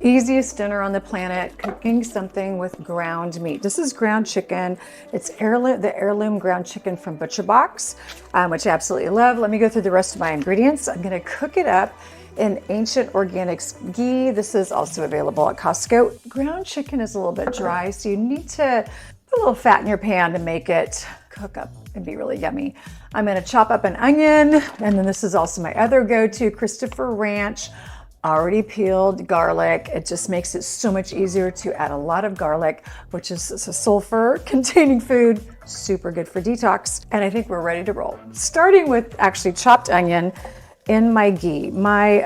Easiest dinner on the planet, cooking something with ground meat. This is ground chicken. It's the heirloom ground chicken from ButcherBox, which I absolutely love. Let me go through the rest of my ingredients. I'm gonna cook it up in ancient organics ghee. This is also available at Costco. Ground chicken is a little bit dry, so you need to put a little fat in your pan to make it cook up and be really yummy. I'm gonna chop up an onion, and then this is also my other go-to, Christopher Ranch, already peeled garlic. It just makes it so much easier to add a lot of garlic, which is a sulfur containing food, super good for detox. And I think we're ready to roll. Starting with actually chopped onion in my ghee. My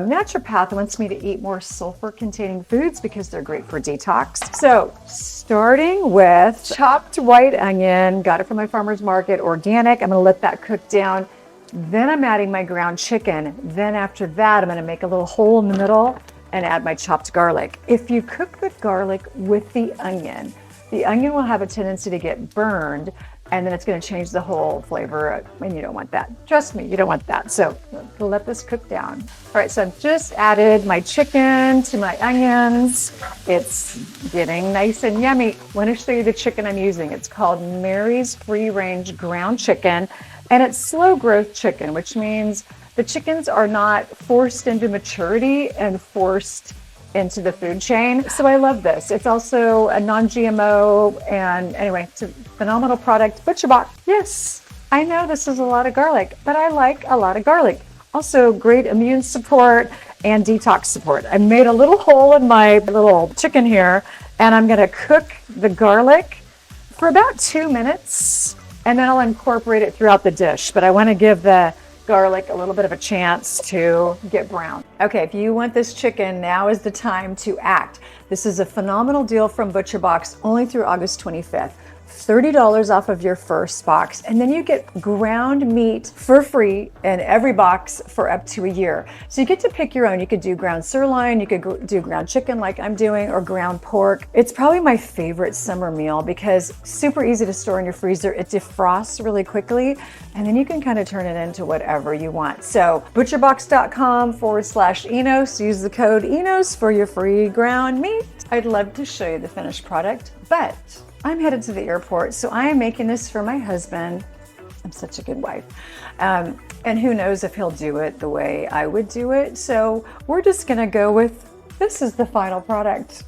naturopath wants me to eat more sulfur containing foods because they're great for detox. So starting with chopped white onion, got it from my farmer's market, organic. I'm gonna let that cook down. Then I'm adding my ground chicken. Then after that, I'm gonna make a little hole in the middle and add my chopped garlic. If you cook the garlic with the onion will have a tendency to get burned, and then it's gonna change the whole flavor, and you don't want that. Trust me, you don't want that. So let this cook down. All right, so I've just added my chicken to my onions. It's getting nice and yummy. I wanna show you the chicken I'm using. It's called Mary's Free Range Ground Chicken. And it's slow growth chicken, which means the chickens are not forced into maturity and forced into the food chain. So I love this. It's also a non-GMO, and anyway, it's a phenomenal product. ButcherBox. Yes, I know this is a lot of garlic, but I like a lot of garlic. Also great immune support and detox support. I made a little hole in my little chicken here, and I'm gonna cook the garlic for about 2 minutes. And then I'll incorporate it throughout the dish. But I want to give the garlic a little bit of a chance to get brown. Okay, if you want this chicken, now is the time to act. This is a phenomenal deal from ButcherBox only through August 25th. $30 off of your first box, and then you get ground meat for free in every box for up to a year. So you get to pick your own. You could do ground sirloin, you could do ground chicken like I'm doing, or ground pork. It's probably my favorite summer meal because super easy to store in your freezer. It defrosts really quickly, and then you can kind of turn it into whatever you want. So butcherbox.com/Enos, use the code Enos for your free ground meat. I'd love to show you the finished product, but I'm headed to the airport, so I am making this for my husband. I'm such a good wife. And who knows if he'll do it the way I would do it. So we're just gonna go with, this is the final product.